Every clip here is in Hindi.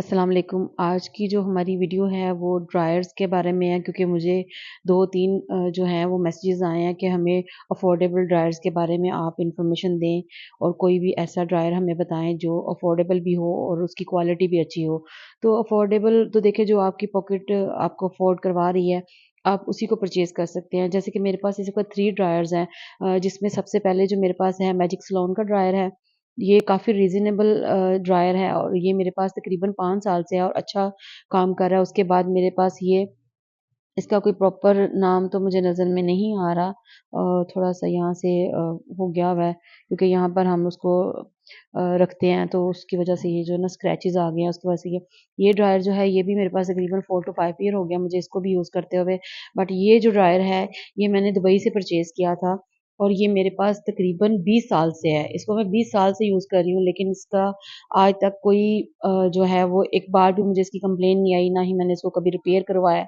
अस्सलाम वालेकुम। आज की जो हमारी वीडियो है वो ड्रायर्स के बारे में है क्योंकि मुझे 2-3 जो हैं वो मैसेजेस आए हैं कि हमें अफोर्डेबल ड्रायर्स के बारे में आप इन्फॉर्मेशन दें और कोई भी ऐसा ड्रायर हमें बताएं जो अफोर्डेबल भी हो और उसकी क्वालिटी भी अच्छी हो। तो अफोर्डेबल तो देखिए जो आपकी पॉकेट आपको अफोर्ड करवा रही है, आप उसी को परचेज़ कर सकते हैं। जैसे कि मेरे पास इस वक़्त 3 ड्रायर्स हैं जिसमें सबसे पहले जो मेरे पास है मैजिक सलोन का ड्रायर है। ये काफ़ी रीज़नेबल ड्रायर है और ये मेरे पास तकरीबन 5 साल से है और अच्छा काम कर रहा है। उसके बाद मेरे पास ये इसका कोई प्रॉपर नाम तो मुझे नज़र में नहीं आ रहा थोड़ा-सा यहाँ से हो गया हुआ है क्योंकि यहाँ पर हम उसको रखते हैं तो उसकी वज़ह से ये जो है ना स्क्रैचेज़ आ गए हैं उसकी वज़ह से ये ड्रायर जो है ये भी मेरे पास तकरीबन 4 टू 5 ईयर हो गया मुझे इसको भी यूज़ करते हुए। बट ये जो ड्रायर है ये मैंने दुबई से परचेज़ किया था और ये मेरे पास तकरीबन 20 साल से है। इसको मैं 20 साल से यूज़ कर रही हूँ लेकिन इसका आज तक कोई जो है वो एक बार भी मुझे इसकी कंप्लेन नहीं आई, ना ही मैंने इसको कभी रिपेयर करवाया।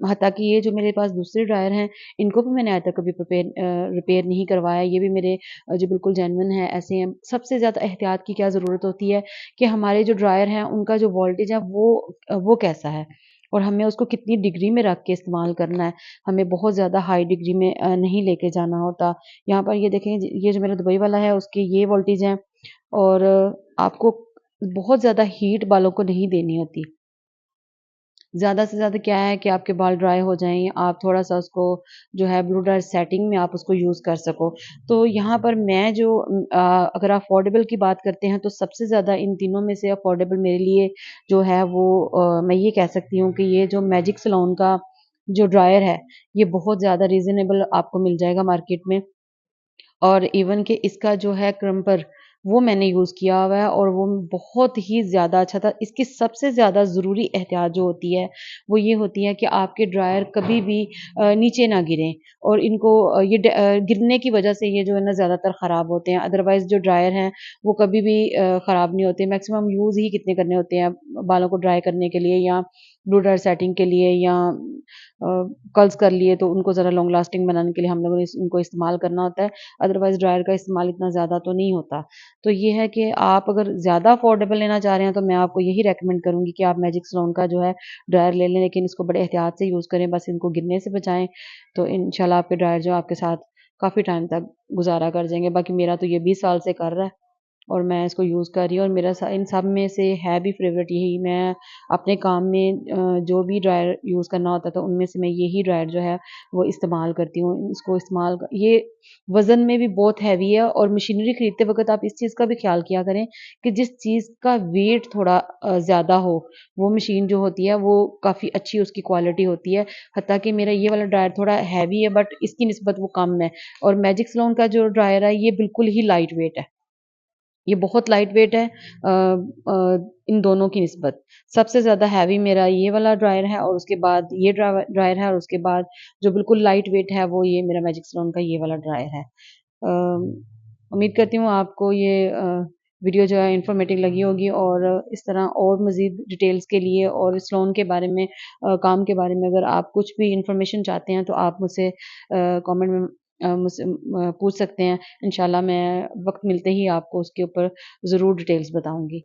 हत्ता कि ये जो मेरे पास दूसरे ड्रायर हैं, इनको भी मैंने आज तक कभी रिपेयर नहीं करवाया। ये भी मेरे जो बिल्कुल जेन्युइन है, ऐसे हैं। सबसे ज़्यादा एहतियात की क्या ज़रूरत होती है कि हमारे जो ड्रायर हैं, उनका जो वोल्टेज है वो कैसा है और हमें उसको कितनी डिग्री में रख के इस्तेमाल करना है। हमें बहुत ज़्यादा हाई डिग्री में नहीं लेके जाना होता। यहाँ पर ये देखें ये जो मेरा दुबई वाला है, उसके ये वोल्टेज हैं और आपको बहुत ज़्यादा हीट बालों को नहीं देनी होती। ज़्यादा से ज़्यादा क्या है कि आपके बाल ड्राई हो जाएँ, आप थोड़ा-सा उसको जो है ब्लो ड्रायर सेटिंग में आप उसको यूज़ कर सको। तो यहाँ पर मैं जो अगर अफ़ोर्डेबल की बात करते हैं तो सबसे ज़्यादा इन तीनों में से अफ़ोर्डेबल मेरे लिए जो है वो मैं ये कह सकती हूँ कि ये जो मैजिक सलोन का जो ड्रायर है, ये बहुत ज़्यादा रीज़नेबल आपको मिल जाएगा मार्केट में। और इवन कि इसका जो है क्रम्पर वो मैंने यूज़ किया हुआ है और वो बहुत ही ज़्यादा अच्छा था। इसकी सबसे ज़्यादा ज़रूरी एहतियात जो होती है, वो ये होती है कि आपके ड्रायर कभी भी नीचे ना गिरें और इनको गिरने की वज़ह से ये जो है ना ज़्यादातर ख़राब होते हैं। अदरवाइज़ जो ड्रायर हैं, वो कभी भी ख़राब नहीं होते। मैक्सिमम यूज़ ही कितने करने होते हैं बालों को ड्राई करने के लिए या ब्लो ड्रायर सेटिंग के लिए या कर्ल्स कर लिए तो उनको ज़रा लॉन्ग लास्टिंग बनाने के लिए हम लोगों ने इनको इस्तेमाल करना होता है। अदरवाइज़ ड्रायर का इस्तेमाल इतना ज़्यादा तो नहीं होता। तो ये है कि आप अगर ज़्यादा अफ़ोर्डेबल लेना चाह रहे हैं, तो मैं आपको यही रेकमेंड करूँगी कि आप मैजिक सलोन का जो है ड्रायर ले लें, लेकिन इसको बड़े एहतियात से यूज़ करें, बस इनको गिरने से बचाएँ, तो इंशाल्लाह आपके ड्रायर जो है आपके साथ काफ़ी टाइम तक गुज़ारा कर जाएँगे। बाकी मेरा तो ये 20 साल से कर रहा है। और मैं इसको यूज़ कर रही हूँ और मेरा इन सब में से है भी फ़ेवरेट यही। मैं अपने काम में जो भी ड्रायर यूज़ करना होता है तो उनमें से मैं यही ड्रायर जो है वो इस्तेमाल करती हूँ। इसको इस्तेमाल ये वज़न में भी बहुत हैवी है और मशीनरी खरीदते वक़्त आप इस चीज़ का भी ख़्याल किया करें कि जिस चीज़ का वेट थोड़ा ज़्यादा हो, वो मशीन जो होती है वो काफ़ी अच्छी उसकी क्वालिटी होती है। हत्ता कि मेरा ये वाला ड्रायर थोड़ा हैवी है बट इसकी निस्बत वो कम है और मैजिक सलोन का जो ड्रायर है ये बिल्कुल ही लाइट वेट है। ये बहुत लाइट वेट है इन दोनों की निस्बत। सबसे ज़्यादा हैवी मेरा ये वाला ड्रायर है और उसके बाद ये ड्रायर है और उसके बाद जो बिल्कुल लाइट वेट है वो ये मेरा मैजिक सलोन का ये वाला ड्रायर है। उम्मीद करती हूँ आपको ये वीडियो जो है इन्फॉर्मेटिव लगी होगी और इस तरह और मज़ीद डिटेल्स के लिए और सलोन के बारे में काम के बारे में अगर आप कुछ भी इन्फॉर्मेशन चाहते हैं तो आप मुझसे कमेंट में मुझसे पूछ सकते हैं। इंशाल्लाह मैं वक़्त मिलते ही आपको उसके ऊपर ज़रूर डिटेल्स बताऊँगी।